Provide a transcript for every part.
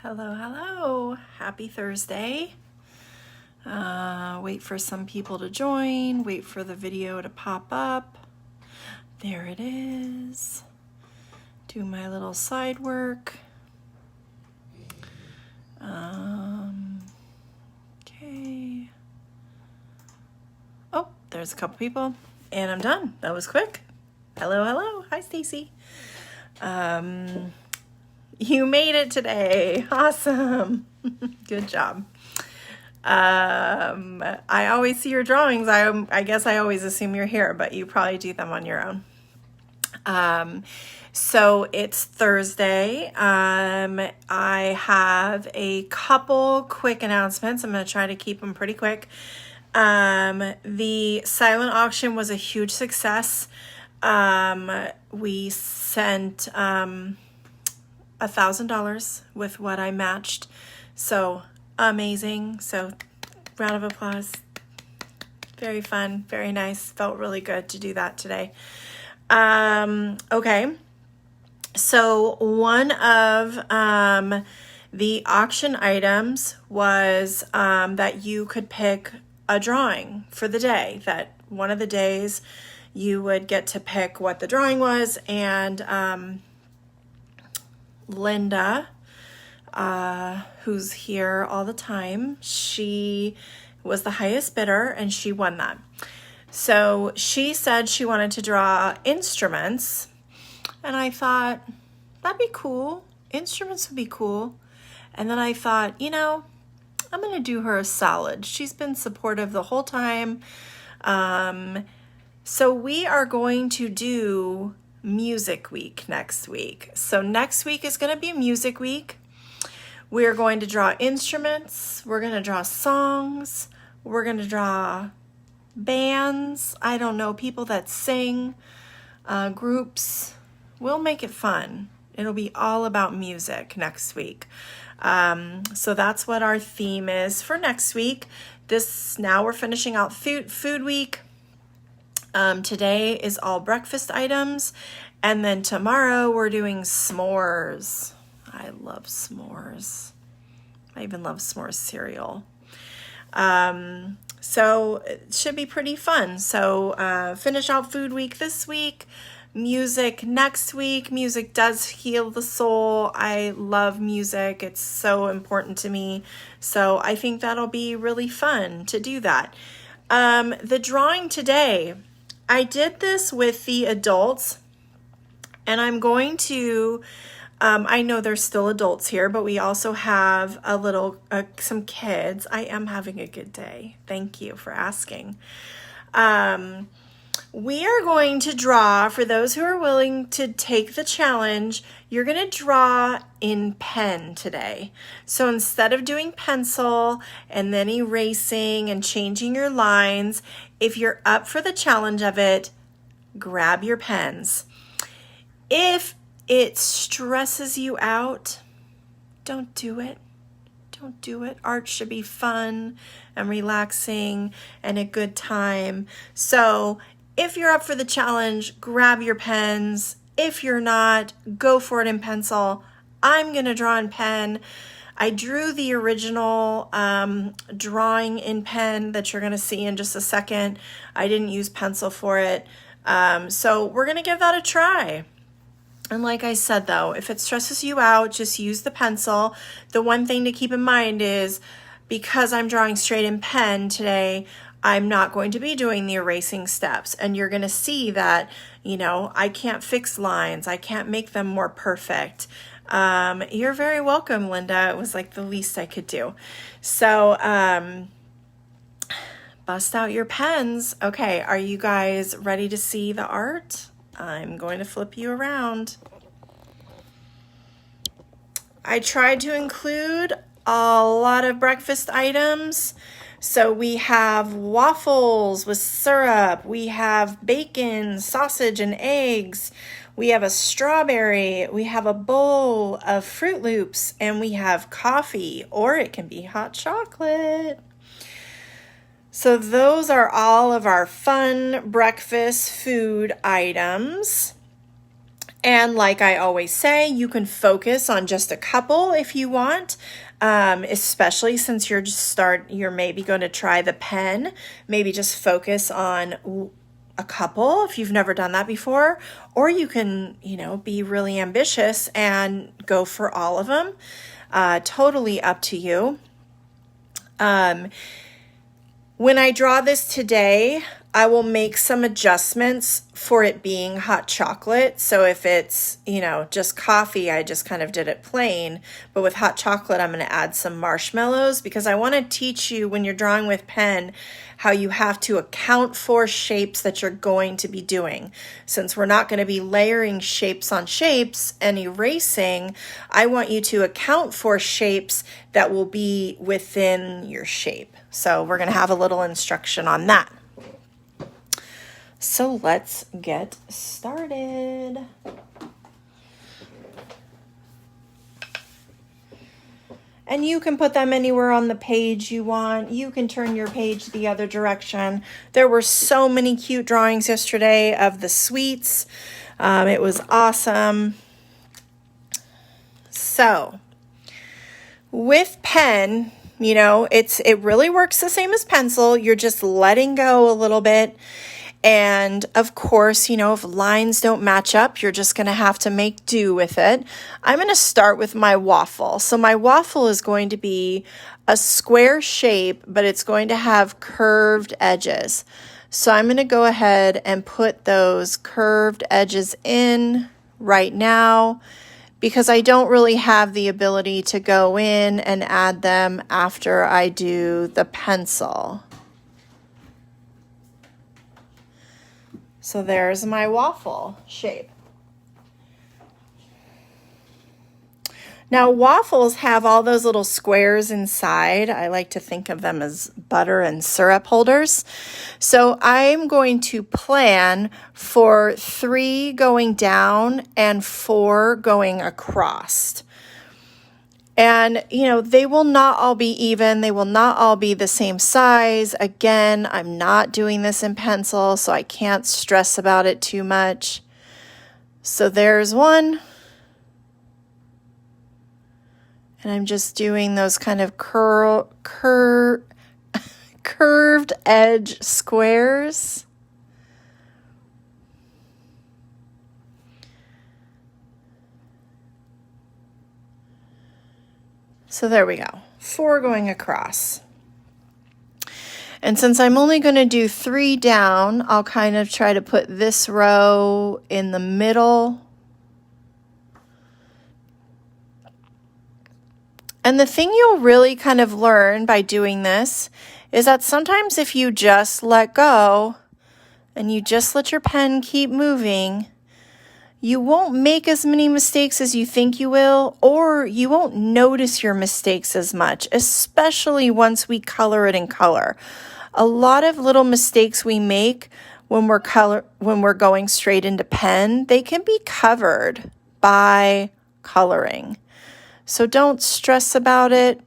Hello, hello. Happy Thursday. Wait for some people to join. Wait for the video to pop up. There it is. Do my little side work. Okay. Oh, there's a couple people. And I'm done. That was quick. Hello, hello. Hi, Stacy. You made it today. Awesome. Good job. I always see your drawings. I guess I always assume you're here, but you probably do them on your own. So it's Thursday. I have a couple quick announcements. I'm going to try to keep them pretty quick. The silent auction was a huge success. We sent $1,000 with what I matched. So amazing. So round of applause. Very fun, very nice. Felt really good to do that today. Okay. So one of the auction items was that you could pick a drawing for the day. That one of the days you would get to pick what the drawing was, and Linda, who's here all the time, she was the highest bidder and she won that. So she said she wanted to draw instruments, and I thought that'd be cool. Instruments would be cool. And then I thought, I'm going to do her a solid. She's been supportive the whole time. So we are going to do Music Week next week. So next week is going to be Music Week. We're going to draw instruments. We're going to draw songs. We're going to draw bands. I don't know, people that sing, groups. We'll make it fun. It'll be all about music next week. So that's what our theme is for next week. Now we're finishing out food week. Today is all breakfast items, and then tomorrow we're doing s'mores. I love s'mores. I even love s'mores cereal. So it should be pretty fun. So finish out food week this week, music next week. Music does heal the soul. I love music. It's so important to me. So I think that'll be really fun to do that. The drawing today, I did this with the adults, and I'm going to, I know there's still adults here, but we also have some kids. I am having a good day. Thank you for asking. We are going to draw, for those who are willing to take the challenge, you're going to draw in pen today. So instead of doing pencil and then erasing and changing your lines, if you're up for the challenge of it, grab your pens. If it stresses you out, don't do it. Don't do it. Art should be fun and relaxing and a good time. So if you're up for the challenge, grab your pens. If you're not, go for it in pencil. I'm going to draw in pen. I drew the original drawing in pen that you're going to see in just a second. I didn't use pencil for it. So we're going to give that a try. And like I said, though, if it stresses you out, just use the pencil. The one thing to keep in mind is, because I'm drawing straight in pen today, I'm not going to be doing the erasing steps. And you're going to see that, I can't fix lines. I can't make them more perfect. You're very welcome, Linda. It was like the least I could do. So, bust out your pens. Okay, are you guys ready to see the art? I'm going to flip you around. I tried to include a lot of breakfast items. So we have waffles with syrup. We have bacon, sausage, and eggs. We have a strawberry. We have a bowl of Froot Loops, and we have coffee, or it can be hot chocolate. So those are all of our fun breakfast food items. And like I always say, you can focus on just a couple if you want, especially since you're maybe going to try the pen. Maybe just focus on a couple if you've never done that before, or you can, be really ambitious and go for all of them. Totally up to you. When I draw this today, I will make some adjustments for it being hot chocolate. So if it's, just coffee, I just kind of did it plain. But with hot chocolate, I'm going to add some marshmallows because I want to teach you when you're drawing with pen how you have to account for shapes that you're going to be doing. Since we're not going to be layering shapes on shapes and erasing, I want you to account for shapes that will be within your shape. So we're going to have a little instruction on that. So let's get started. And you can put them anywhere on the page you want. You can turn your page the other direction. There were so many cute drawings yesterday of the sweets. It was awesome. So with pen, it really works the same as pencil. You're just letting go a little bit. And of course, if lines don't match up, you're just going to have to make do with it. I'm going to start with my waffle. So my waffle is going to be a square shape, but it's going to have curved edges. So I'm going to go ahead and put those curved edges in right now because I don't really have the ability to go in and add them after I do the pencil. So there's my waffle shape. Now waffles have all those little squares inside. I like to think of them as butter and syrup holders. So I'm going to plan for 3 going down and 4 going across. And, they will not all be even. They will not all be the same size. Again, I'm not doing this in pencil, so I can't stress about it too much. So there's one. And I'm just doing those kind of curved edge squares. So there we go, 4 going across. And since I'm only going to do 3 down, I'll kind of try to put this row in the middle. And the thing you'll really kind of learn by doing this is that sometimes if you just let go and you just let your pen keep moving, you won't make as many mistakes as you think you will, or you won't notice your mistakes as much, especially once we color it in color. A lot of little mistakes we make when we're going straight into pen, they can be covered by coloring. So don't stress about it.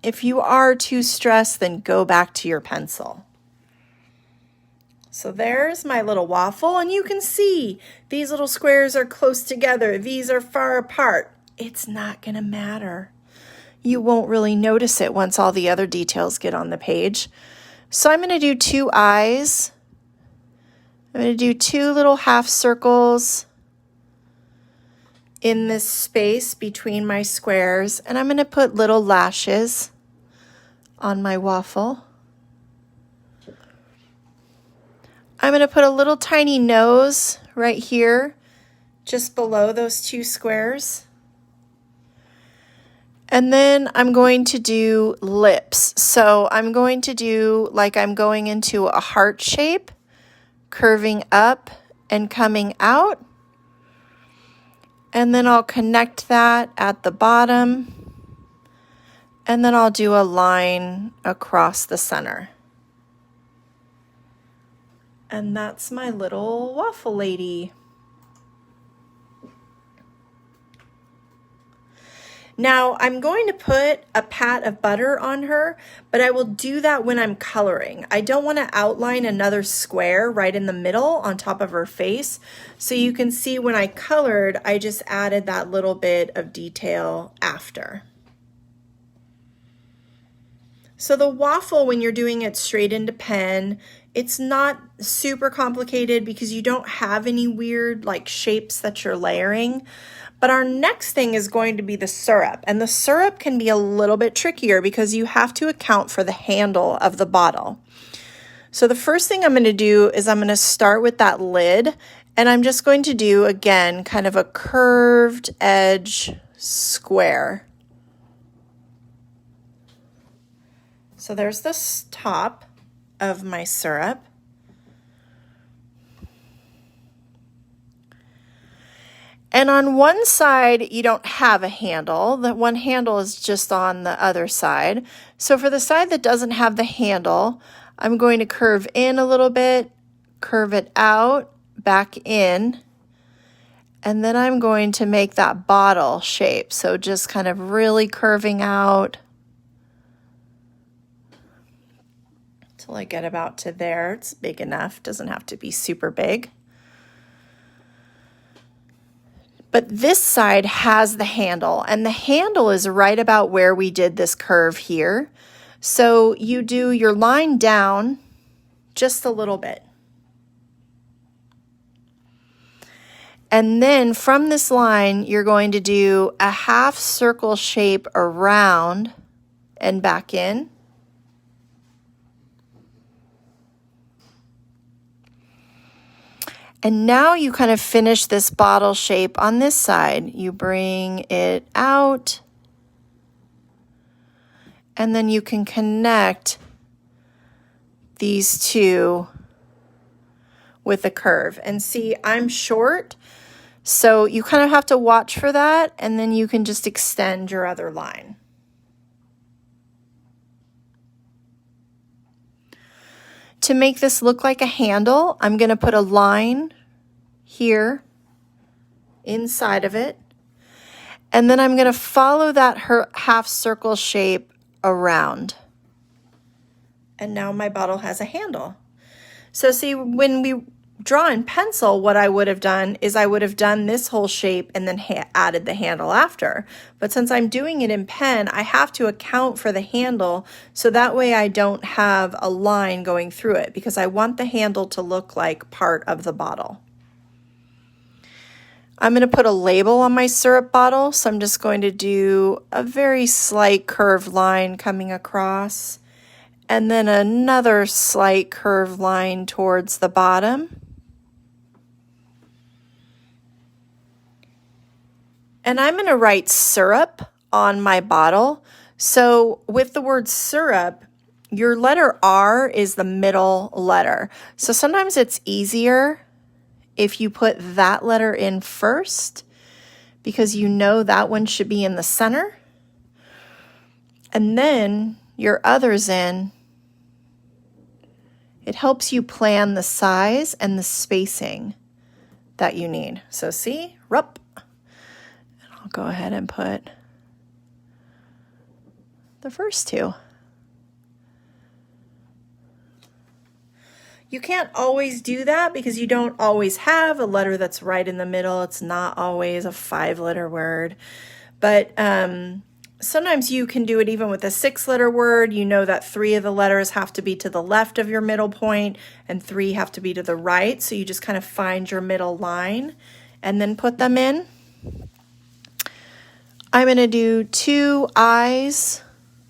If you are too stressed, then go back to your pencil. So there's my little waffle, and you can see these little squares are close together. These are far apart. It's not going to matter. You won't really notice it once all the other details get on the page. So I'm going to do 2 eyes. I'm going to do 2 little half circles in this space between my squares, and I'm going to put little lashes on my waffle. I'm going to put a little tiny nose right here, just below those 2 squares. And then I'm going to do lips. So I'm going to do like I'm going into a heart shape, curving up and coming out. And then I'll connect that at the bottom. And then I'll do a line across the center. And that's my little waffle lady. Now I'm going to put a pat of butter on her, but I will do that when I'm coloring. I don't want to outline another square right in the middle on top of her face. So you can see when I colored, I just added that little bit of detail after. So the waffle, when you're doing it straight into pen, it's not super complicated because you don't have any weird like shapes that you're layering. But our next thing is going to be the syrup, and the syrup can be a little bit trickier because you have to account for the handle of the bottle. So the first thing I'm going to do is I'm going to start with that lid, and I'm just going to do, again, kind of a curved edge square. So there's the top of my syrup. And on one side, you don't have a handle. The one handle is just on the other side. So for the side that doesn't have the handle, I'm going to curve in a little bit, curve it out, back in, and then I'm going to make that bottle shape. So just kind of really curving out till I get about to there. It's big enough, doesn't have to be super big. But this side has the handle, and the handle is right about where we did this curve here. So you do your line down just a little bit. And then from this line, you're going to do a half circle shape around and back in. And now you kind of finish this bottle shape on this side. You bring it out, and then you can connect these two with a curve. And see, I'm short, so you kind of have to watch for that, and then you can just extend your other line. To make this look like a handle, I'm going to put a line here inside of it, and then I'm going to follow that half circle shape around. And now my bottle has a handle. So see, when we draw in pencil, what I would have done is I would have done this whole shape and then added the handle after. But since I'm doing it in pen, I have to account for the handle, so that way I don't have a line going through it, because I want the handle to look like part of the bottle. I'm going to put a label on my syrup bottle, so I'm just going to do a very slight curved line coming across, and then another slight curved line towards the bottom. And I'm going to write syrup on my bottle. So with the word syrup, your letter R is the middle letter. So sometimes it's easier if you put that letter in first, because you know that one should be in the center. And then your others in. It helps you plan the size and the spacing that you need. So see, rup. I'll go ahead and put the first two. You can't always do that because you don't always have a letter that's right in the middle. It's not always a 5-letter word. But sometimes you can do it even with a 6-letter word. You know that 3 of the letters have to be to the left of your middle point and 3 have to be to the right. So you just kind of find your middle line and then put them in. I'm going to do 2 eyes,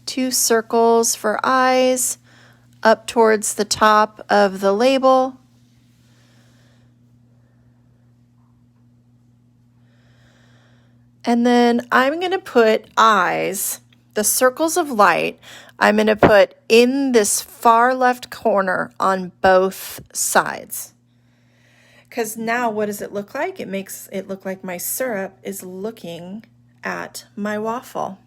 2 circles for eyes up towards the top of the label. And then I'm going to put eyes, the circles of light, I'm going to put in this far left corner on both sides. Because now what does it look like? It makes it look like my syrup is looking at my waffle.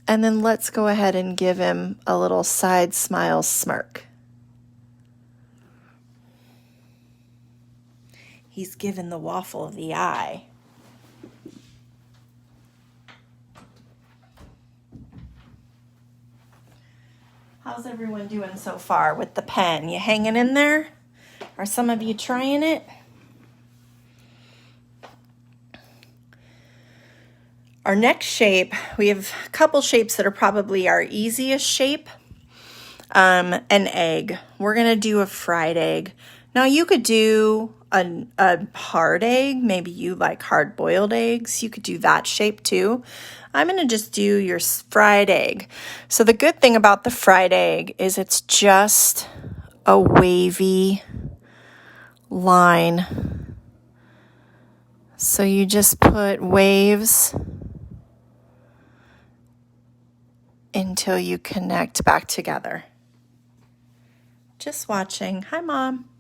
And then let's go ahead and give him a little side smile smirk. He's given the waffle the eye. How's everyone doing so far with the pen? You hanging in there? Are some of you trying it? Our next shape, we have a couple shapes that are probably our easiest shape. An egg. We're going to do a fried egg. Now you could do a hard egg. Maybe you like hard-boiled eggs. You could do that shape too. I'm going to just do your fried egg. So the good thing about the fried egg is it's just a wavy line. So you just put waves until you connect back together. Just watching. Hi, Mom.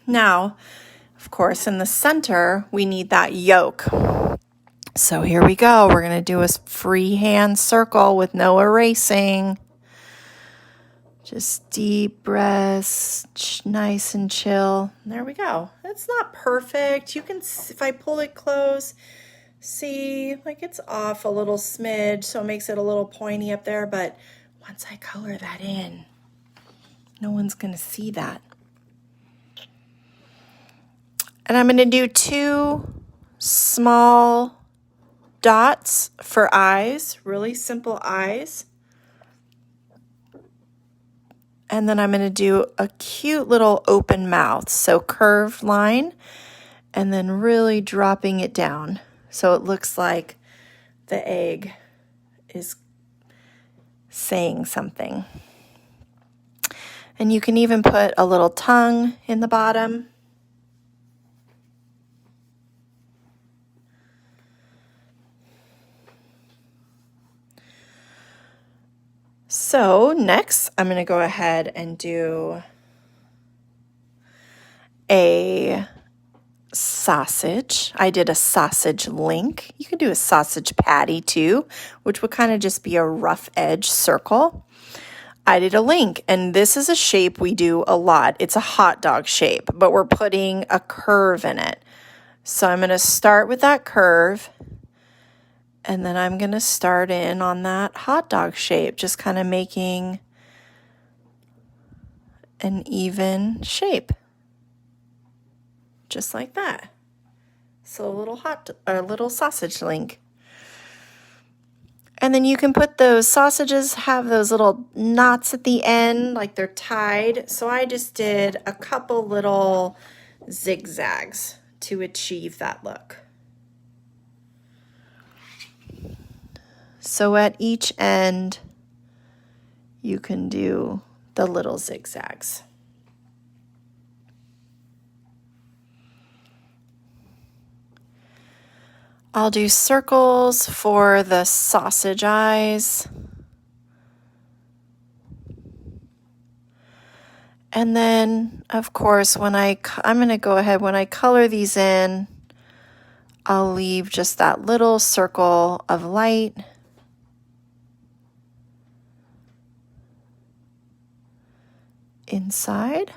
Now, of course, in the center, we need that yolk. So here we go. We're going to do a freehand circle with no erasing. Just deep breaths, nice and chill. There we go. It's not perfect. You can, if I pull it close, see, like it's off a little smidge, so it makes it a little pointy up there. But once I color that in, no one's going to see that. And I'm going to do 2 small dots for eyes, really simple eyes. And then I'm going to do a cute little open mouth, so curved line, and then really dropping it down so it looks like the egg is saying something. And you can even put a little tongue in the bottom. So next, I'm going to go ahead and do a sausage. I did a sausage link. You could do a sausage patty too, which would kind of just be a rough edge circle. I did a link, and this is a shape we do a lot. It's a hot dog shape, but we're putting a curve in it. So I'm going to start with that curve. And then I'm going to start in on that hot dog shape, just kind of making an even shape. Just like that. So a little sausage link. And then you can put those sausages, have those little knots at the end, like they're tied. So I just did a couple little zigzags to achieve that look. So at each end, you can do the little zigzags. I'll do circles for the sausage eyes. And then, of course, I'm going to go ahead, when I color these in, I'll leave just that little circle of light. Inside,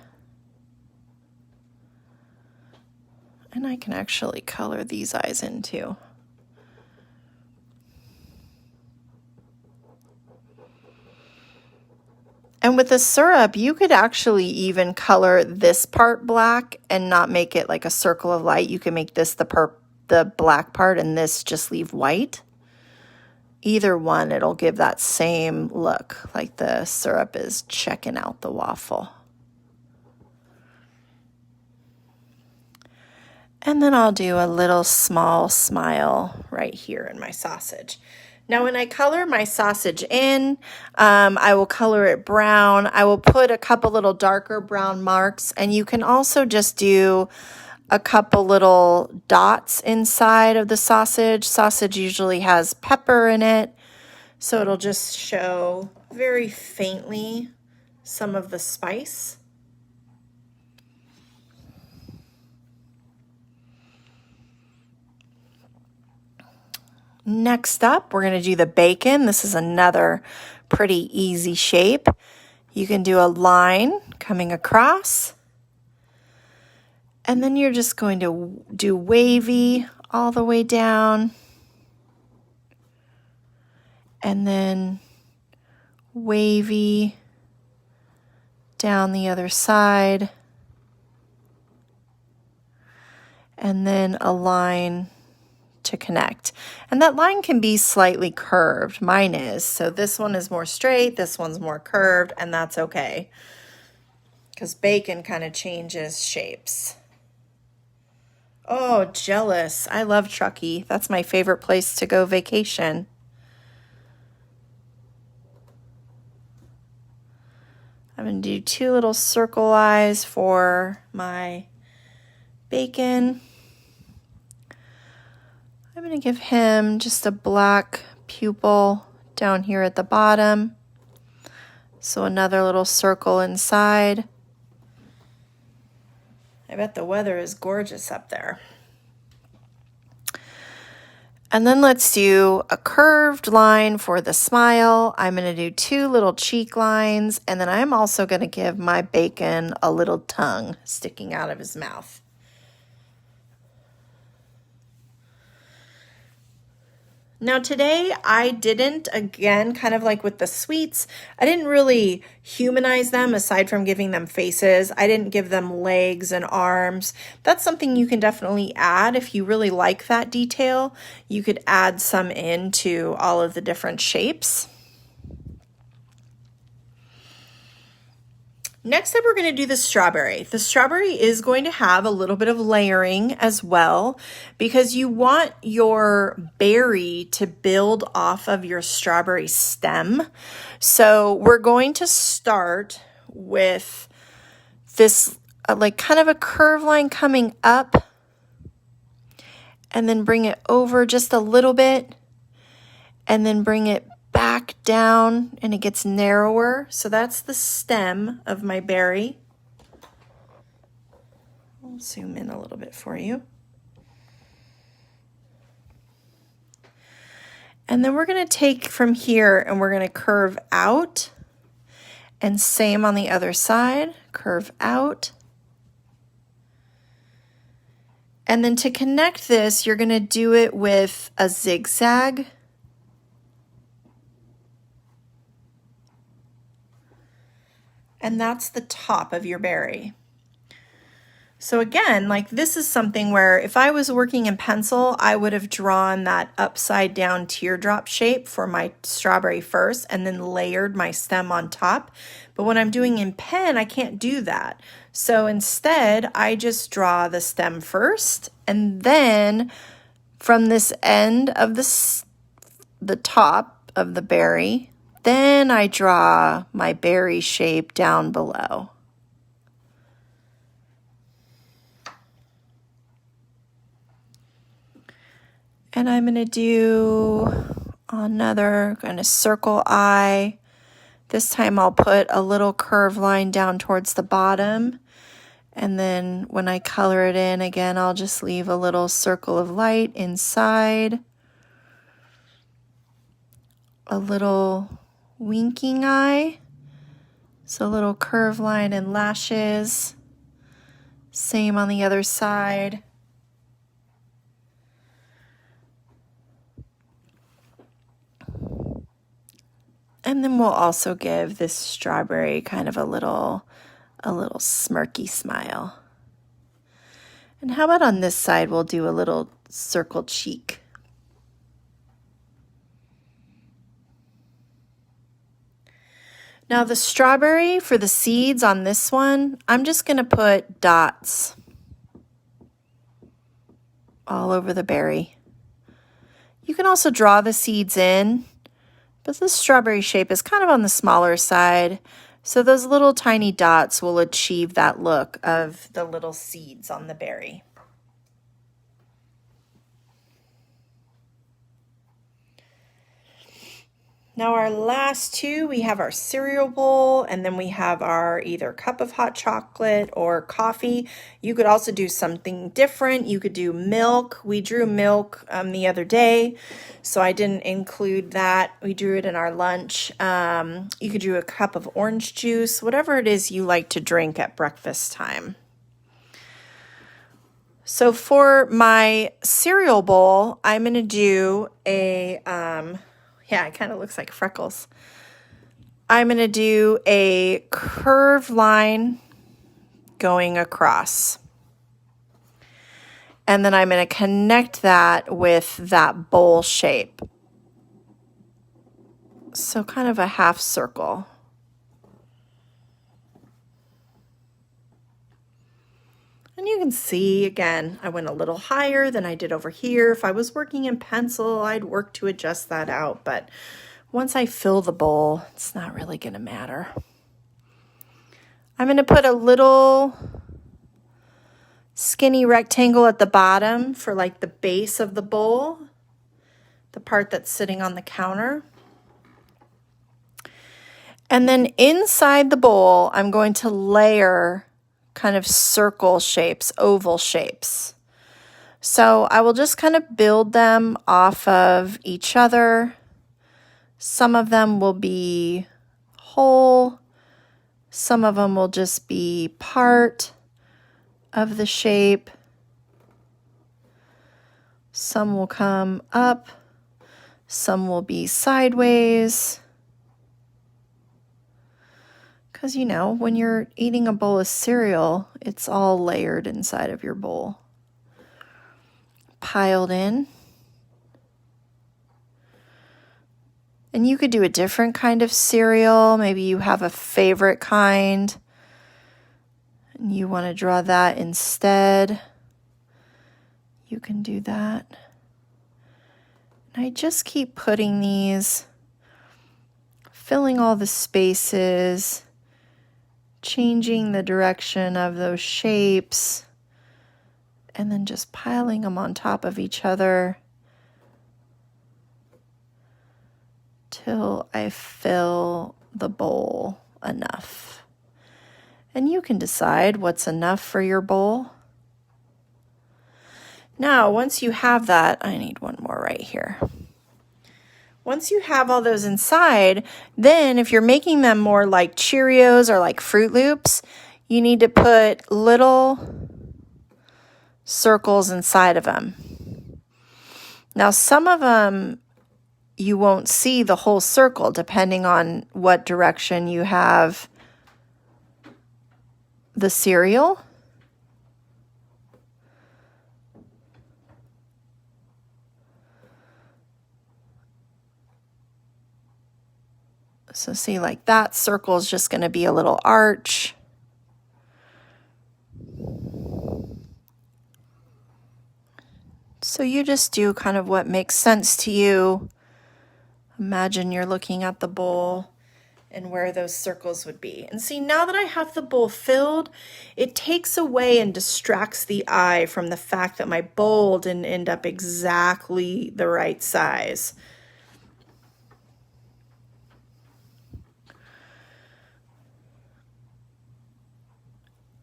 and I can actually color these eyes in too. And with the syrup, you could actually even color this part black and not make it like a circle of light. You can make this the black part and this just leave white. Either one, it'll give that same look, like the syrup is checking out the waffle. And then I'll do a little small smile right here in my sausage. Now, when I color my sausage in, I will color it brown. I will put a couple little darker brown marks, and you can also just do a couple little dots inside of the sausage. Sausage usually has pepper in it, so it'll just show very faintly some of the spice. Next up, we're going to do the bacon. This is another pretty easy shape. You can do a line coming across. And then you're just going to do wavy all the way down. And then wavy down the other side. And then a line to connect. And that line can be slightly curved. Mine is. So this one is more straight, this one's more curved, and that's okay. Because bacon kind of changes shapes. Oh, jealous. I love Truckee. That's my favorite place to go vacation. I'm going to do 2 little circle eyes for my bacon. I'm going to give him just a black pupil down here at the bottom. So another little circle inside. I bet the weather is gorgeous up there. And then let's do a curved line for the smile. I'm going to do 2 little cheek lines, and then I'm also going to give my bacon a little tongue sticking out of his mouth. Now today I didn't, again, kind of like with the sweets, I didn't really humanize them aside from giving them faces. I didn't give them legs and arms. That's something you can definitely add if you really like that detail. You could add some into all of the different shapes. Next up, we're going to do the strawberry. The strawberry is going to have a little bit of layering as well because you want your berry to build off of your strawberry stem. So we're going to start with this like kind of a curve line coming up and then bring it over just a little bit and then bring it back down and it gets narrower. So that's the stem of my berry. I'll zoom in a little bit for you. And then we're going to take from here and we're going to curve out, and same on the other side, curve out. And then to connect this, you're going to do it with a zigzag. And that's the top of your berry. So again, like this is something where if I was working in pencil, I would have drawn that upside down teardrop shape for my strawberry first and then layered my stem on top. But when I'm doing in pen, I can't do that. So instead, I just draw the stem first, and then from this end of the top of the berry, then I draw my berry shape down below. And I'm going to do another kind of circle eye. This time I'll put a little curve line down towards the bottom. And then when I color it in again, I'll just leave a little circle of light inside. A little winking eye, so a little curve line and lashes. Same on the other side. And then we'll also give this strawberry kind of a little smirky smile. And how about on this side, we'll do a little circle cheek. Now the strawberry, for the seeds on this one, I'm just going to put dots all over the berry. You can also draw the seeds in, but this strawberry shape is kind of on the smaller side, so those little tiny dots will achieve that look of the little seeds on the berry. Now our last two, we have our cereal bowl, and then we have our either cup of hot chocolate or coffee. You could also do something different. You could do milk. We drew milk the other day, so I didn't include that. We drew it in our lunch. You could do a cup of orange juice, whatever it is you like to drink at breakfast time. So for my cereal bowl, I'm going to do a, yeah, it kind of looks like freckles. I'm going to do a curved line going across. And then I'm going to connect that with that bowl shape. So kind of a half circle. And you can see, again, I went a little higher than I did over here. If I was working in pencil, I'd work to adjust that out. But once I fill the bowl, it's not really going to matter. I'm going to put a little skinny rectangle at the bottom for like the base of the bowl, the part that's sitting on the counter. And then inside the bowl, I'm going to layer kind of circle shapes, oval shapes. So I will just kind of build them off of each other. Some of them will be whole. Some of them will just be part of the shape. Some will come up. Some will be sideways. Because, you know, when you're eating a bowl of cereal, it's all layered inside of your bowl. Piled in. And you could do a different kind of cereal. Maybe you have a favorite kind and you want to draw that instead. You can do that. And I just keep putting these, filling all the spaces, changing the direction of those shapes, and then just piling them on top of each other till I fill the bowl enough. And you can decide what's enough for your bowl. Now, once you have that, I need one more right here. Once you have all those inside, then if you're making them more like Cheerios or like Froot Loops, you need to put little circles inside of them. Now, some of them you won't see the whole circle depending on what direction you have the cereal. So see, like that circle is just going to be a little arch. So you just do kind of what makes sense to you. Imagine you're looking at the bowl and where those circles would be. And see, now that I have the bowl filled, it takes away and distracts the eye from the fact that my bowl didn't end up exactly the right size.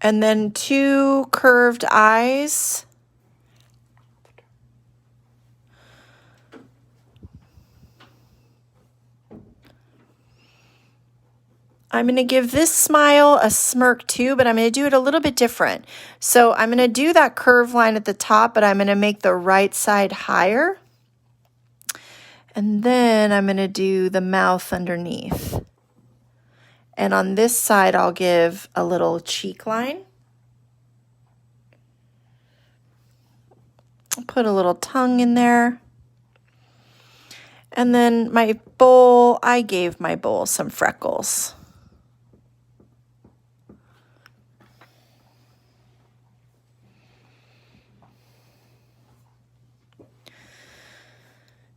And then 2 curved eyes. I'm going to give this smile a smirk too, but I'm going to do it a little bit different. So I'm going to do that curved line at the top, but I'm going to make the right side higher. And then I'm going to do the mouth underneath. And on this side, I'll give a little cheek line. I'll put a little tongue in there. And then my bowl, I gave my bowl some freckles.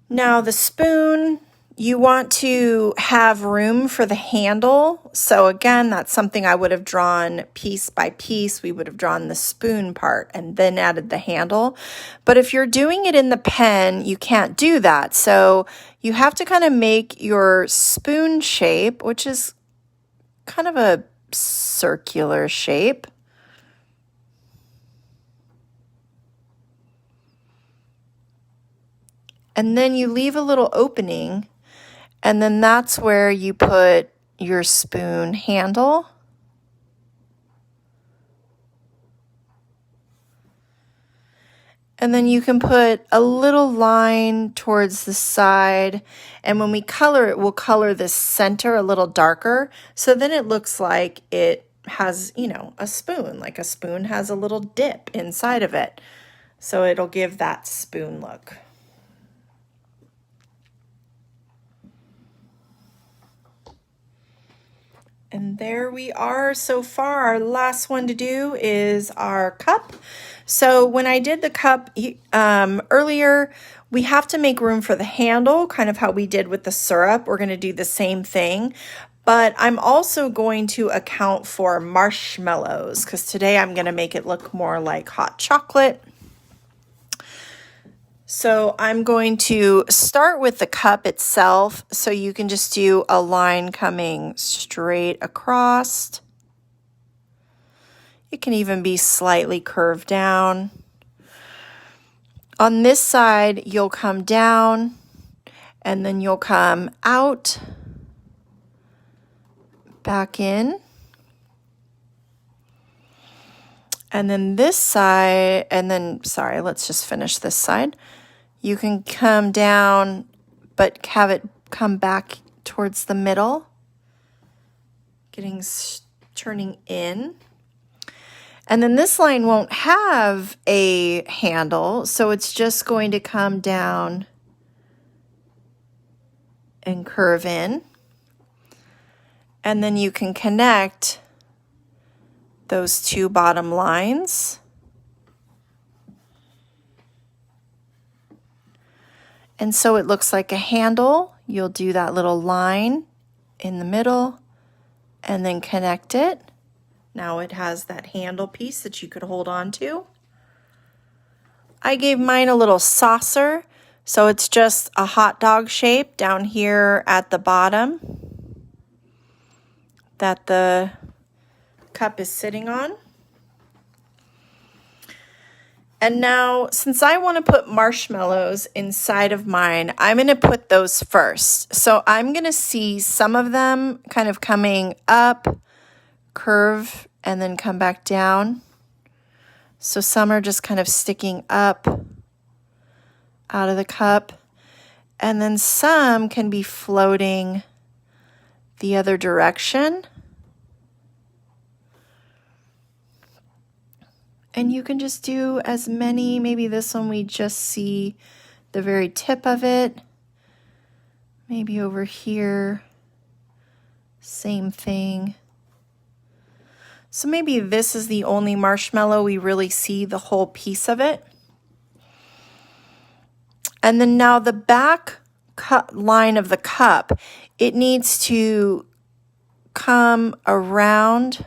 Now the spoon, you want to have room for the handle. So again, that's something I would have drawn piece by piece. We would have drawn the spoon part and then added the handle. But if you're doing it in the pen, you can't do that. So you have to kind of make your spoon shape, which is kind of a circular shape. And then you leave a little opening, and then that's where you put your spoon handle. And then you can put a little line towards the side. And when we color it, we'll color this center a little darker. So then it looks like it has, you know, a spoon, like a spoon has a little dip inside of it. So it'll give that spoon look. And there we are so far. Our last one to do is our cup. So when I did the cup earlier, we have to make room for the handle, kind of how we did with the syrup. We're going to do the same thing. But I'm also going to account for marshmallows because today I'm going to make it look more like hot chocolate. So I'm going to start with the cup itself, so you can just do a line coming straight across. It can even be slightly curved down. On this side, you'll come down, and then you'll come out, back in. And then this side, and then, sorry, let's just finish this side. You can come down, but have it come back towards the middle, turning in. And then this line won't have a handle, so it's just going to come down and curve in. And then you can connect those two bottom lines. And so it looks like a handle. You'll do that little line in the middle and then connect it. Now it has that handle piece that you could hold on to. I gave mine a little saucer, so it's just a hot dog shape down here at the bottom that the cup is sitting on. And now, since I want to put marshmallows inside of mine, I'm going to put those first. So I'm going to see some of them kind of coming up, curve, and then come back down. So some are just kind of sticking up out of the cup. And then some can be floating the other direction. And you can just do as many, maybe this one we just see the very tip of it. Maybe over here, same thing. So maybe this is the only marshmallow we really see the whole piece of it. And then now the back line of the cup, it needs to come around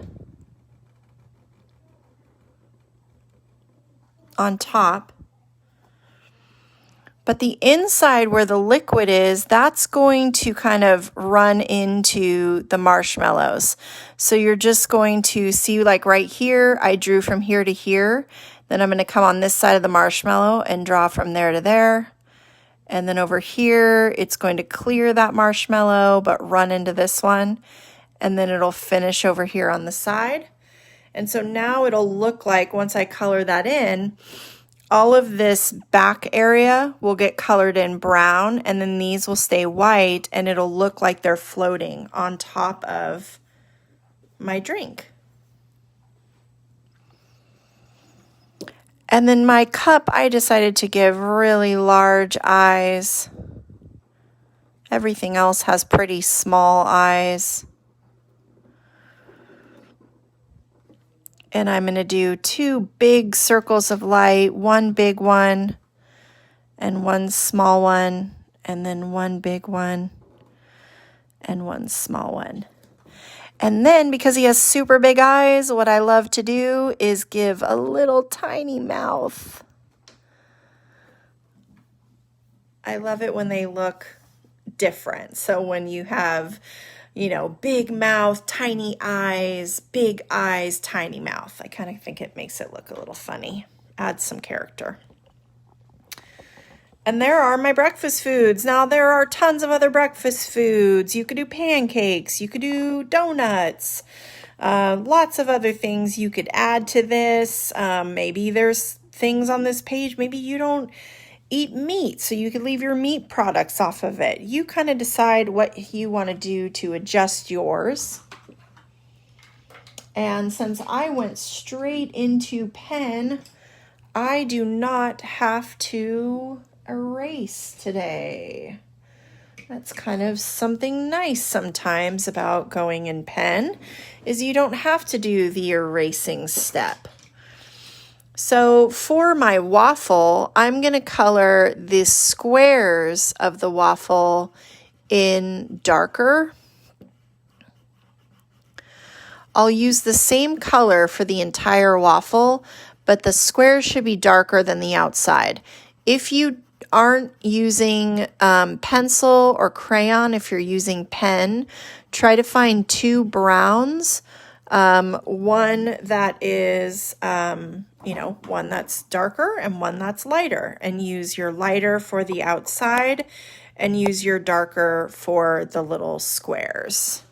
on top, but the inside where the liquid is, that's going to kind of run into the marshmallows. So you're just going to see, like right here, I drew from here to here. Then I'm going to come on this side of the marshmallow and draw from there to there. And then over here, it's going to clear that marshmallow, but run into this one. And then it'll finish over here on the side. And so now it'll look like, once I color that in, all of this back area will get colored in brown, and then these will stay white, and it'll look like they're floating on top of my drink. And then my cup, I decided to give really large eyes. Everything else has pretty small eyes. And I'm going to do 2 big circles of light, 1 big one and 1 small one, and then 1 big one and 1 small one. And then because he has super big eyes, what I love to do is give a little tiny mouth. I love it when they look different. So when you have, you know, big mouth, tiny eyes, big eyes, tiny mouth. I kind of think it makes it look a little funny. Adds some character. And there are my breakfast foods. Now there are tons of other breakfast foods. You could do pancakes. You could do donuts. Lots of other things you could add to this. Maybe there's things on this page. Maybe you don't eat meat, so you could leave your meat products off of it. You kind of decide what you want to do to adjust yours. And since I went straight into pen, I do not have to erase today. That's kind of something nice sometimes about going in pen, is you don't have to do the erasing step. So for my waffle, I'm going to color the squares of the waffle in darker. I'll use the same color for the entire waffle, but the squares should be darker than the outside. If you aren't using pencil or crayon, if you're using pen, try to find two browns. One that is, one that's darker and one that's lighter, and use your lighter for the outside and use your darker for the little squares.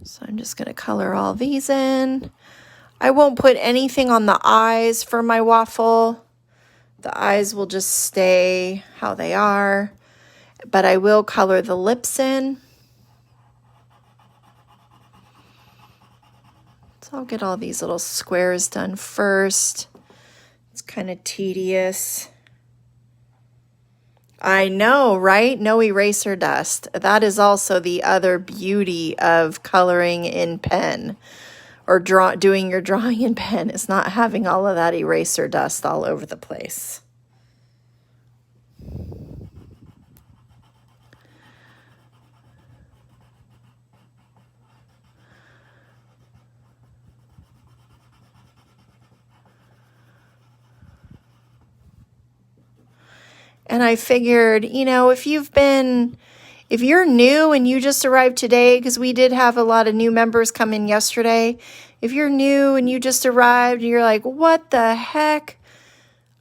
So I'm just going to color all these in. I won't put anything on the eyes for my waffle. The eyes will just stay how they are, but I will color the lips in. So I'll get all these little squares done first. It's kind of tedious. I know, right? No eraser dust. That is also the other beauty of coloring in pen, or doing your drawing in pen, is not having all of that eraser dust all over the place. And I figured, if you're new and you just arrived today, because we did have a lot of new members come in yesterday. If you're new and you just arrived and you're like, what the heck?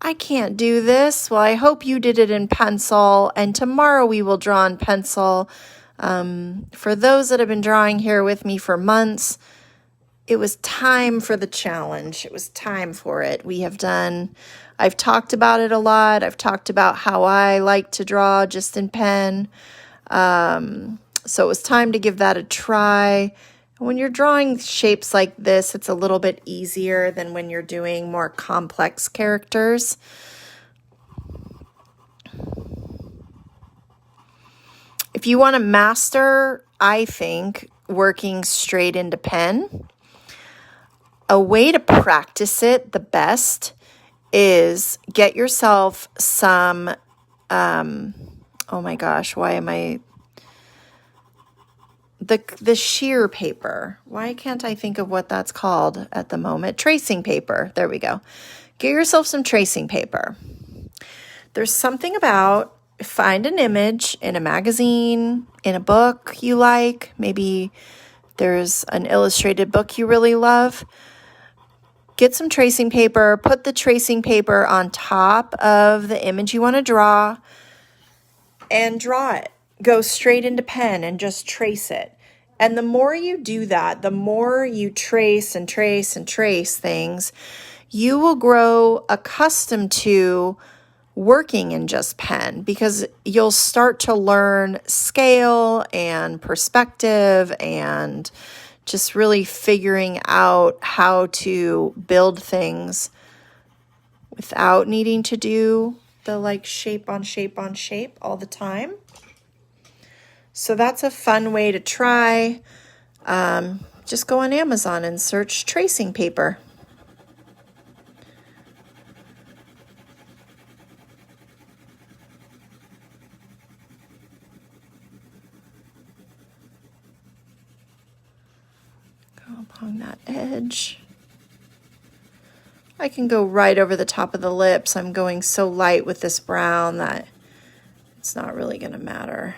I can't do this. Well, I hope you did it in pencil, and tomorrow we will draw in pencil. For those that have been drawing here with me for months, it was time for the challenge. It was time for it. I've talked about it a lot. I've talked about how I like to draw just in pen. So it was time to give that a try. When you're drawing shapes like this, it's a little bit easier than when you're doing more complex characters. If you want to master, I think, working straight into pen, a way to practice it the best is get yourself some, oh my gosh, why am I, the sheer paper. Why can't I think of what that's called at the moment? Tracing paper. There we go. Get yourself some tracing paper. There's something about, find an image in a magazine, in a book you like. Maybe there's an illustrated book you really love. Get some tracing paper, put the tracing paper on top of the image you want to draw, and draw it. Go straight into pen and just trace it. And the more you do that, the more you trace and trace and trace things, you will grow accustomed to working in just pen, because you'll start to learn scale and perspective and just really figuring out how to build things without needing to do the shape on shape on shape all the time. So that's a fun way to try. Just go on Amazon and search tracing paper. Along that edge. I can go right over the top of the lips. I'm going so light with this brown that it's not really going to matter.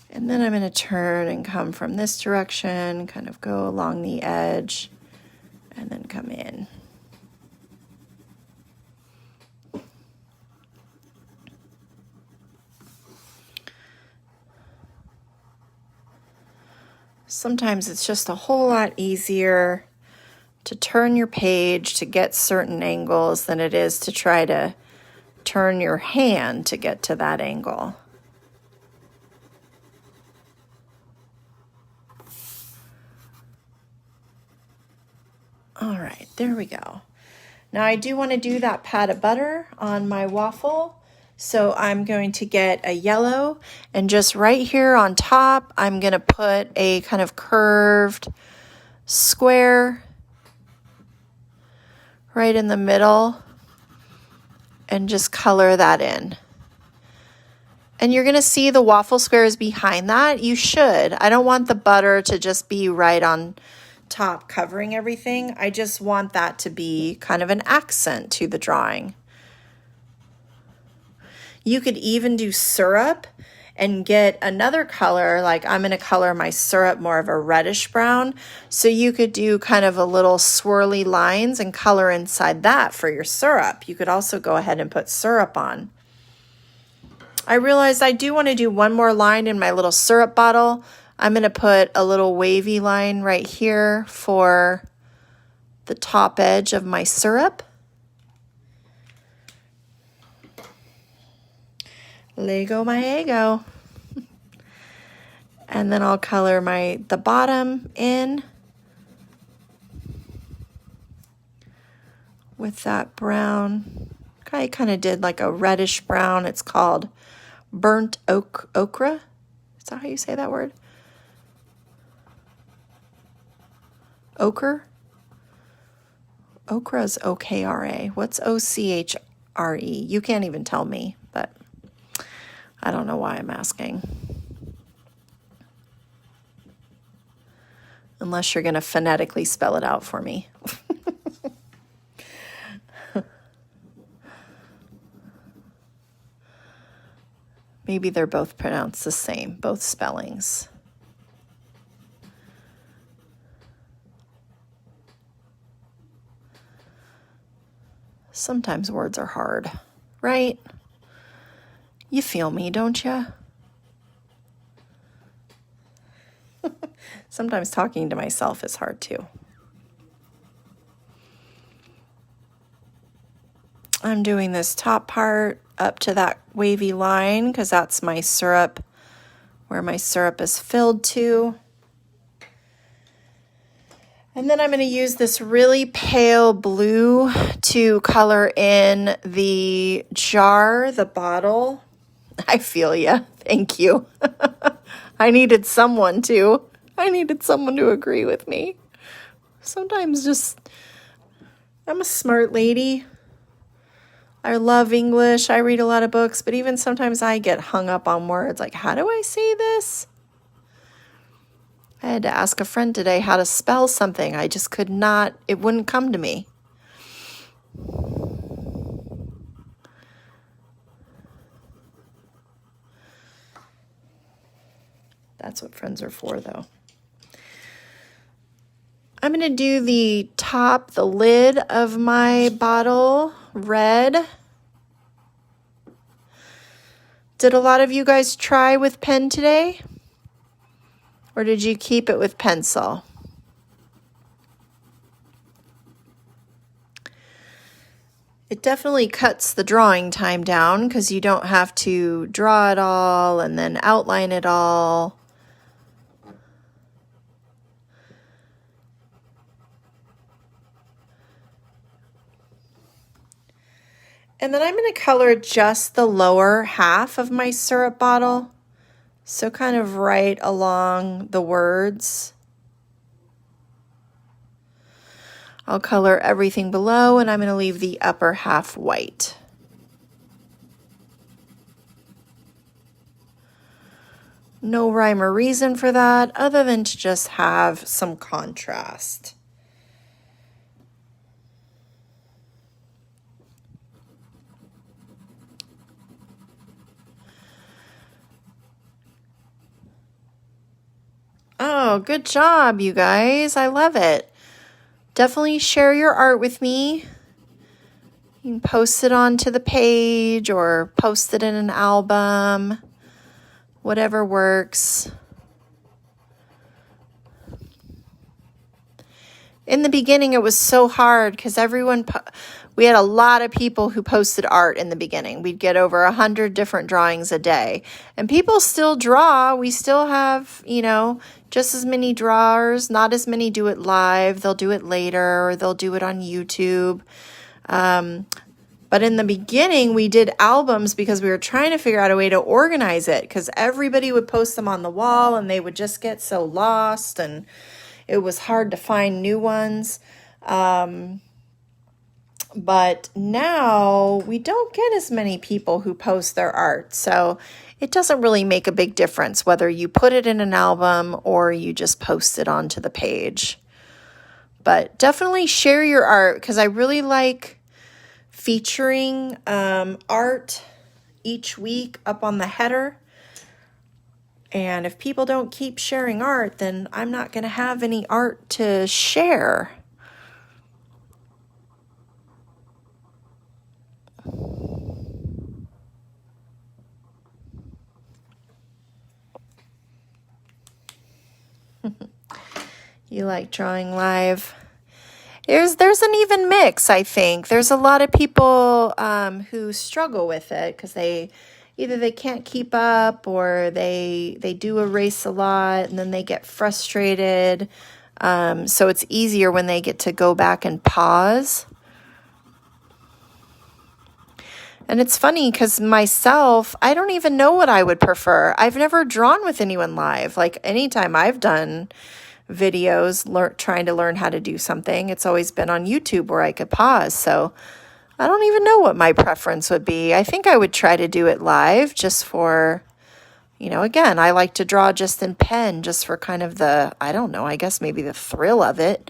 And then I'm going to turn and come from this direction, kind of go along the edge, and then come in. Sometimes it's just a whole lot easier to turn your page to get certain angles than it is to try to turn your hand to get to that angle. All right, there we go. Now I do want to do that pat of butter on my waffle. So I'm going to get a yellow, and just right here on top, I'm going to put a kind of curved square right in the middle and just color that in. And you're going to see the waffle squares behind that. You should. I don't want the butter to just be right on top covering everything. I just want that to be kind of an accent to the drawing. You could even do syrup and get another color, like I'm going to color my syrup more of a reddish brown. So you could do kind of a little swirly lines and color inside that for your syrup. You could also go ahead and put syrup on. I realized I do want to do one more line in my little syrup bottle. I'm going to put a little wavy line right here for the top edge of my syrup. Lego my ego. And then I'll color the bottom in with that brown. I kind of did like a reddish brown. It's called burnt okra. Is that how you say that word? Ochre? Okra is O-K-R-A. What's O-C-H-R-E? You can't even tell me, but I don't know why I'm asking. Unless you're going to phonetically spell it out for me. Maybe they're both pronounced the same, both spellings. Sometimes words are hard, right? You feel me, don't you? Sometimes talking to myself is hard too. I'm doing this top part up to that wavy line because that's my syrup, where my syrup is filled to. And then I'm going to use this really pale blue to color in the jar, the bottle. I feel ya. Thank you. I needed someone to agree with me. Sometimes I'm a smart lady. I love English. I read a lot of books, but even sometimes I get hung up on words like, how do I say this? I had to ask a friend today how to spell something. I just could not, it wouldn't come to me. That's what friends are for, though. I'm going to do the top, the lid of my bottle red. Did a lot of you guys try with pen today? Or did you keep it with pencil? It definitely cuts the drawing time down because you don't have to draw it all and then outline it all. And then I'm going to color just the lower half of my syrup bottle. So kind of right along the words. I'll color everything below, and I'm going to leave the upper half white. No rhyme or reason for that other than to just have some contrast. Oh, good job, you guys. I love it. Definitely share your art with me. You can post it onto the page or post it in an album. Whatever works. In the beginning, it was so hard because we had a lot of people who posted art in the beginning. We'd get over 100 different drawings a day. And people still draw. We still have, just as many drawers. Not as many do it live. They'll do it later, or they'll do it on YouTube. But in the beginning, we did albums because we were trying to figure out a way to organize it, because everybody would post them on the wall and they would just get so lost, and it was hard to find new ones. But now we don't get as many people who post their art. So it doesn't really make a big difference whether you put it in an album or you just post it onto the page. But definitely share your art, because I really like featuring art each week up on the header. And if people don't keep sharing art, then I'm not going to have any art to share. You like drawing live? There's an even mix, I think. There's a lot of people who struggle with it because either they can't keep up, or they do erase a lot and then they get frustrated. So it's easier when they get to go back and pause. And it's funny because myself, I don't even know what I would prefer. I've never drawn with anyone live. Like anytime I've done videos trying to learn how to do something, it's always been on YouTube where I could pause. So I don't even know what my preference would be. I think I would try to do it live just for, again, I like to draw just in pen, just for kind of I don't know, I guess maybe the thrill of it.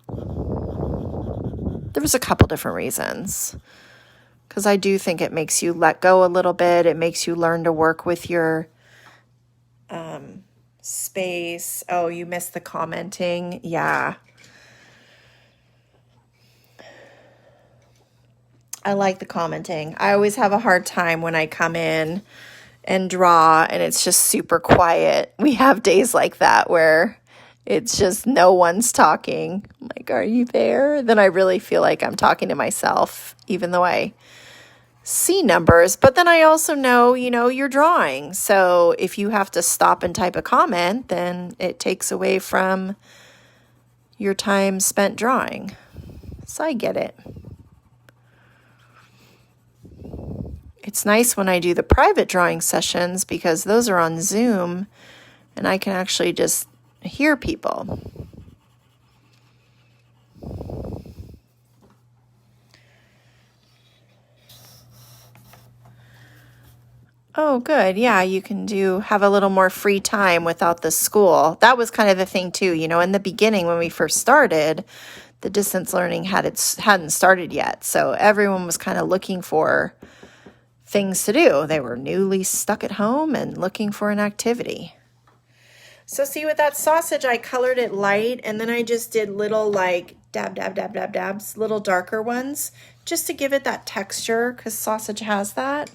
There was a couple different reasons. Because I do think it makes you let go a little bit. It makes you learn to work with your space. Oh, you missed the commenting. Yeah. I like the commenting. I always have a hard time when I come in and draw and it's just super quiet. We have days like that where it's just no one's talking. I'm like, are you there? Then I really feel like I'm talking to myself, even though I see numbers. But then I also know, you're drawing. So if you have to stop and type a comment, then it takes away from your time spent drawing. So I get it. It's nice when I do the private drawing sessions because those are on Zoom and I can actually just hear people. Oh, good. Yeah, you can have a little more free time without the school. That was kind of the thing too, in the beginning when we first started, the distance learning hadn't started yet. So everyone was kind of looking for things to do. They were newly stuck at home and looking for an activity. So see, with that sausage, I colored it light, and then I just did little dabs, little darker ones, just to give it that texture, because sausage has that.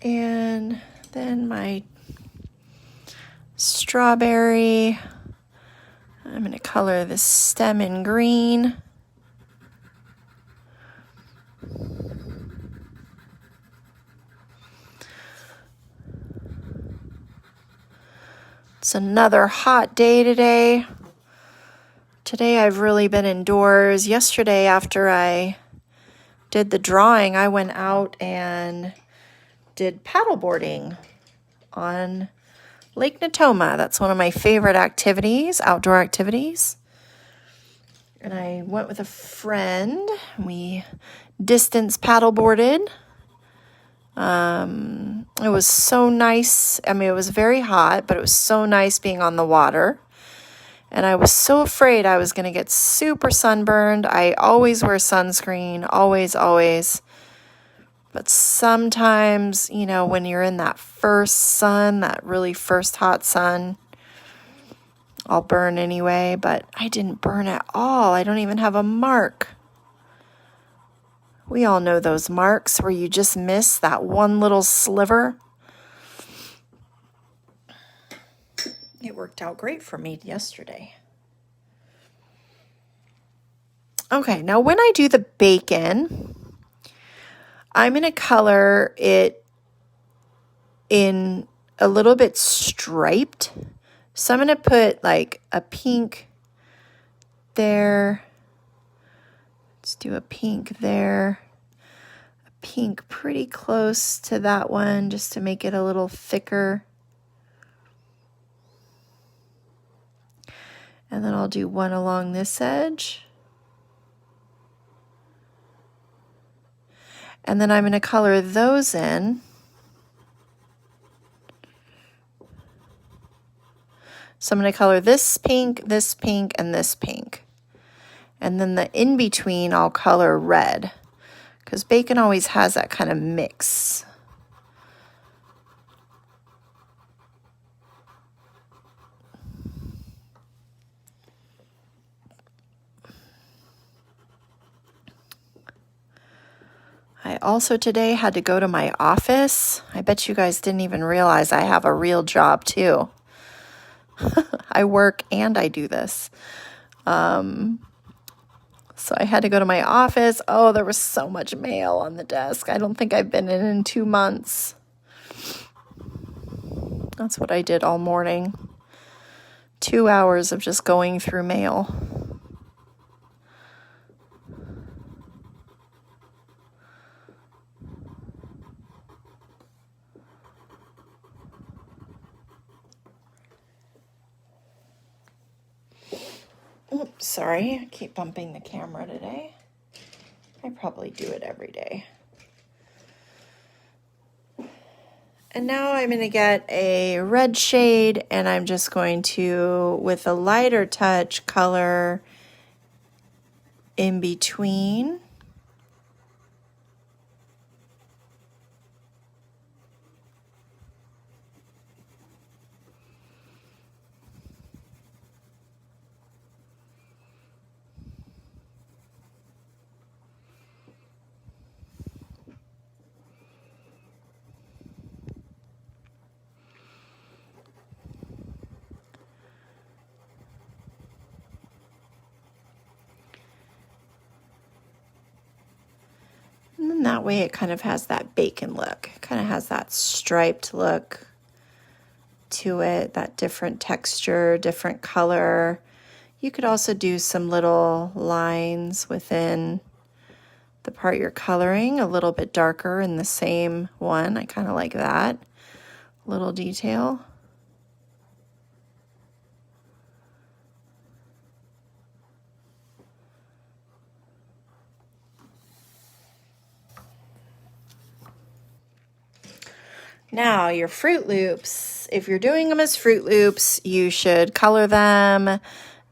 And then my strawberry, I'm going to color the stem in green. It's another hot day today. Today I've really been indoors. Yesterday after I did the drawing, I went out and did paddleboarding on Lake Natoma. That's one of my favorite activities, outdoor activities. And I went with a friend. We distance paddleboarded. It was so nice. I mean, it was very hot, but it was so nice being on the water. And I was so afraid I was going to get super sunburned. I always wear sunscreen, always. But sometimes, when you're in that first sun, that really first hot sun, I'll burn anyway, but I didn't burn at all. I don't even have a mark. We all know those marks where you just miss that one little sliver. It worked out great for me yesterday. Okay, now when I do the bacon, I'm going to color it in a little bit striped. So I'm going to put like a pink there. Let's do a pink there. A pink pretty close to that one just to make it a little thicker. And then I'll do one along this edge. And then I'm going to color those in. So I'm going to color this pink, and this pink. And then the in-between I'll color red, because bacon always has that kind of mix. I also today had to go to my office. I bet you guys didn't even realize I have a real job too. I work and I do this. So I had to go to my office. Oh, there was so much mail on the desk. I don't think I've been in 2 months. That's what I did all morning. 2 hours of just going through mail. Oops, sorry, I keep bumping the camera today. I probably do it every day. And now I'm going to get a red shade, and I'm just going to, with a lighter touch, color in between. And then that way it kind of has that bacon look. It kind of has that striped look to it, that different texture, different color. You could also do some little lines within the part you're coloring, a little bit darker in the same one. I kind of like that little detail. Now your Froot Loops, if you're doing them as Froot Loops, you should color them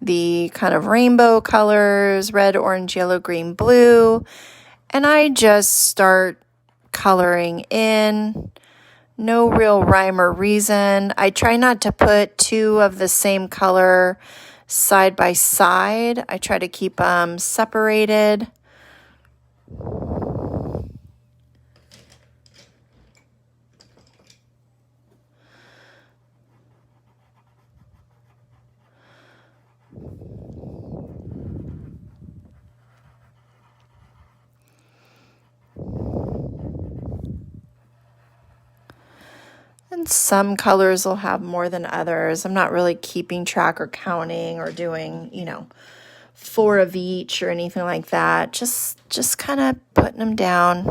the kind of rainbow colors, red, orange, yellow, green, blue. And I just start coloring in. No real rhyme or reason. I try not to put two of the same color side by side. I try to keep them separated. And some colors will have more than others. I'm not really keeping track or counting or doing, 4 of each or anything like that. Just kind of putting them down.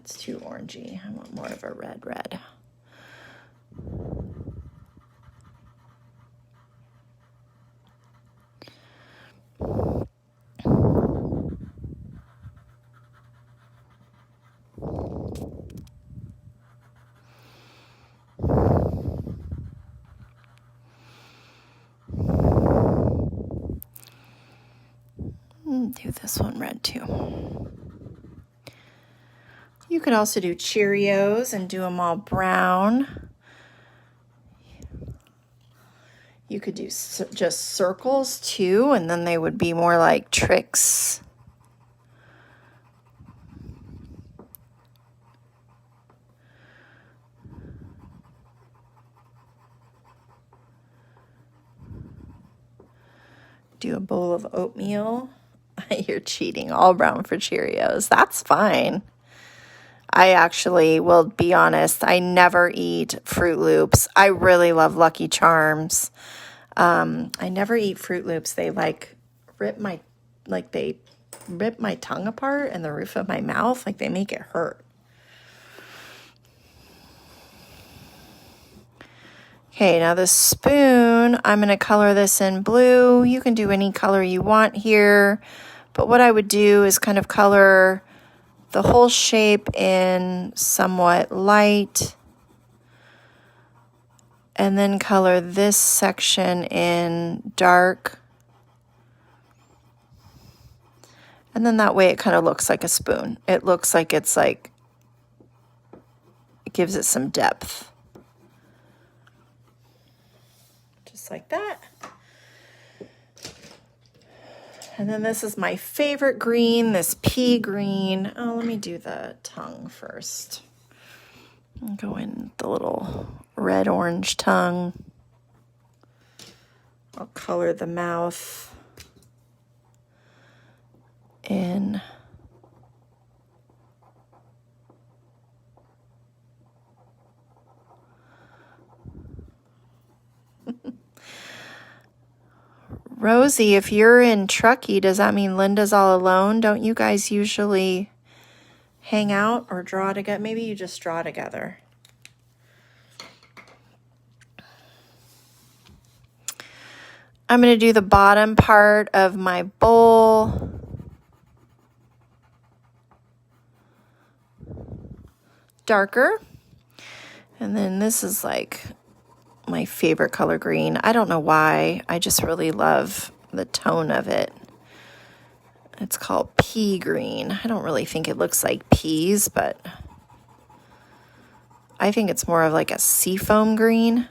It's too orangey. I want more of a red. Do this one red too. You could also do Cheerios and do them all brown. You could do just circles too, and then they would be more like tricks. Do a bowl of oatmeal. You're cheating. All brown for Cheerios. That's fine. I actually will be honest. I never eat Froot Loops. I really love Lucky Charms. I never eat Froot Loops. They rip my tongue apart and the roof of my mouth. Like they make it hurt. Okay, now the spoon, I'm going to color this in blue. You can do any color you want here, but what I would do is kind of color the whole shape in somewhat light, and then color this section in dark. And then that way it kind of looks like a spoon. It looks like it gives it some depth. Like that. And then this is my favorite green, this pea green. Oh, let me do the tongue first. I'll go in the little red orange tongue. I'll color the mouth in Rosie, if you're in Truckee, does that mean Linda's all alone? Don't you guys usually hang out or draw together? Maybe you just draw together. I'm going to do the bottom part of my bowl. Darker. And then this is like my favorite color green. I don't know why. I just really love the tone of it. It's called pea green. I don't really think it looks like peas, but I think it's more of like a seafoam green.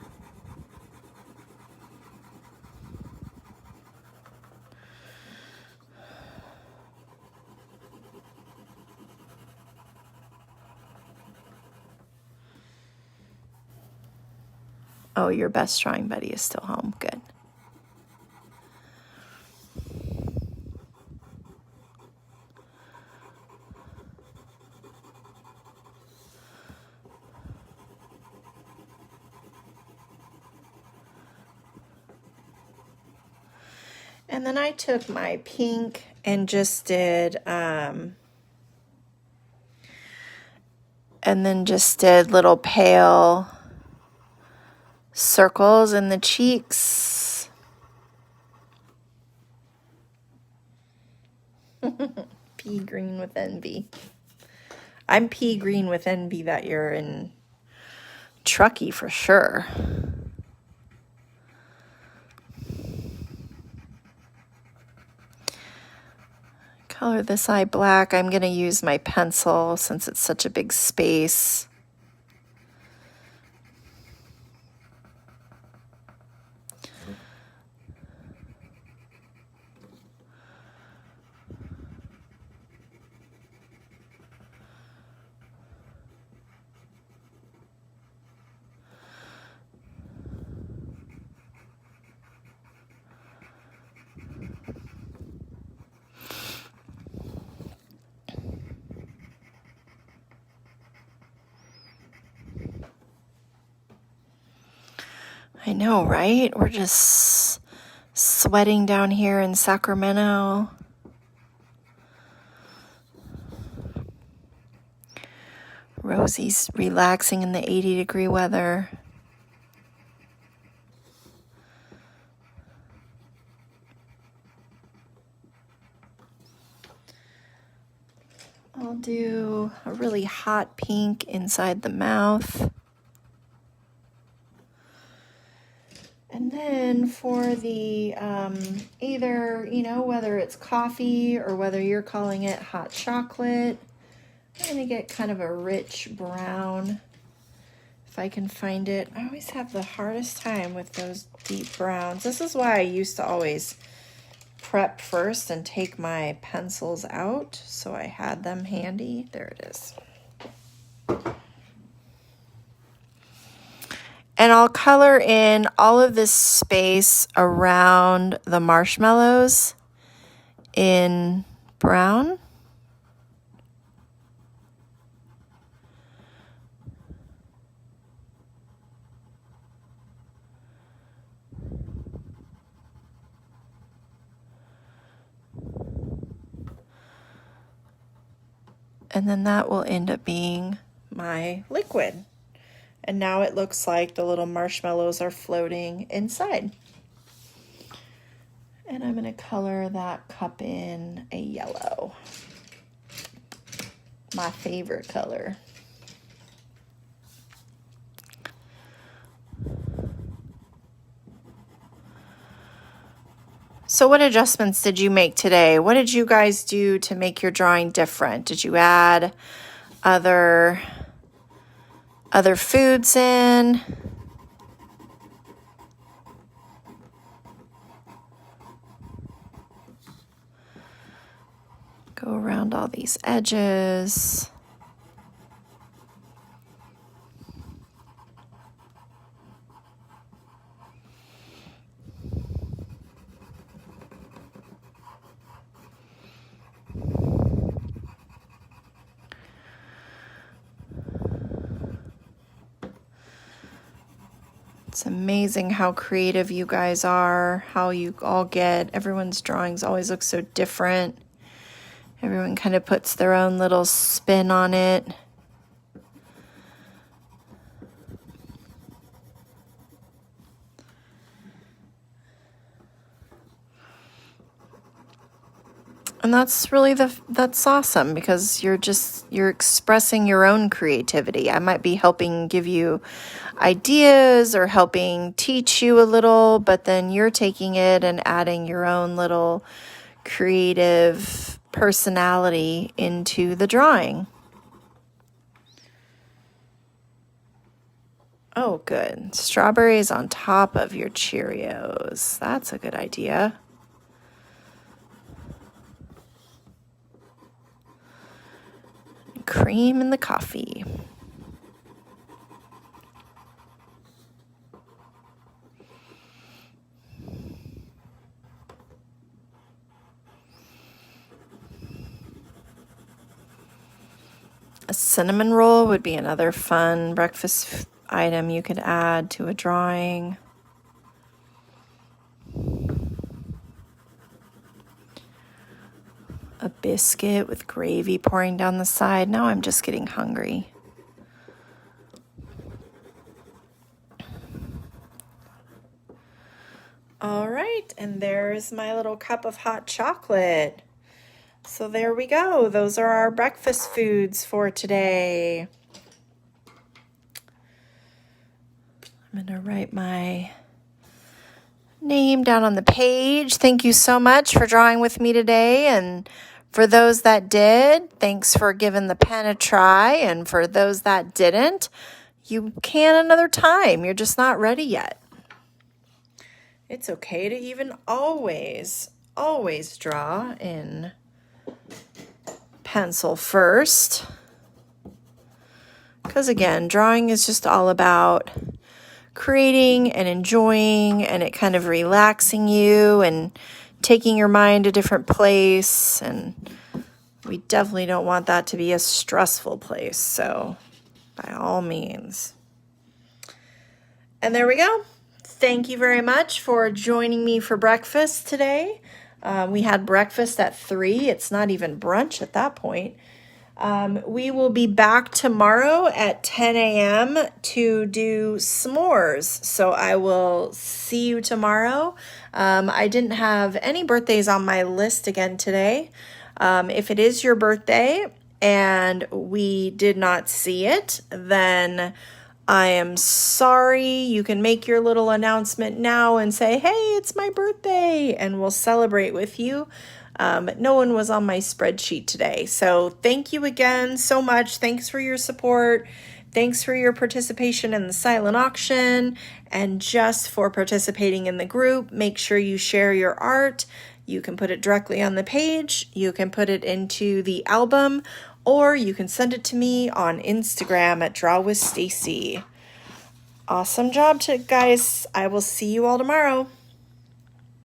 Oh, your best drawing buddy is still home. Good. And then I took my pink and just did, little pale circles in the cheeks. Pea green with envy. I'm pea green with envy that you're in Truckee for sure. Color this eye black. I'm going to use my pencil since it's such a big space. I know, right? We're just sweating down here in Sacramento. Rosie's relaxing in the 80-degree weather. I'll do a really hot pink inside the mouth. And then for the, either, whether it's coffee or whether you're calling it hot chocolate, I'm going to get kind of a rich brown if I can find it. I always have the hardest time with those deep browns. This is why I used to always prep first and take my pencils out, so I had them handy. There it is. And I'll color in all of this space around the marshmallows in brown. And then that will end up being my liquid. And now it looks like the little marshmallows are floating inside. And I'm going to color that cup in a yellow. My favorite color. So what adjustments did you make today? What did you guys do to make your drawing different? Did you add other foods in? Go around all these edges. It's amazing how creative you guys are, how you all get. Everyone's drawings always look so different. Everyone kind of puts their own little spin on it. And that's really that's awesome, because you're expressing your own creativity. I might be helping give you ideas or helping teach you a little, but then you're taking it and adding your own little creative personality into the drawing. Oh, good. Strawberries on top of your Cheerios. That's a good idea. Cream in the coffee. A cinnamon roll would be another fun breakfast item you could add to a drawing. A biscuit with gravy pouring down the side. Now I'm just getting hungry. All right, and there's my little cup of hot chocolate. So there we go. Those are our breakfast foods for today. I'm going to write my name down on the page. Thank you so much for drawing with me today. And for those that did, thanks for giving the pen a try. And for those that didn't, you can another time. You're just not ready yet. It's okay to even always draw in pencil first. Because again, drawing is just all about creating and enjoying, and it kind of relaxing you and taking your mind a different place. And we definitely don't want that to be a stressful place. So by all means. And there we go. Thank you very much for joining me for breakfast today. We had breakfast at 3. It's not even brunch at that point. We will be back tomorrow at 10 a.m. to do s'mores. So I will see you tomorrow. I didn't have any birthdays on my list again today. If it is your birthday and we did not see it, then I am sorry. You can make your little announcement now and say, hey, it's my birthday, and we'll celebrate with you. But no one was on my spreadsheet today. So thank you again so much. Thanks for your support. Thanks for your participation in the silent auction and just for participating in the group. Make sure you share your art. You can put it directly on the page. You can put it into the album, or you can send it to me on Instagram at Draw with Stacy. Awesome job, guys. I will see you all tomorrow.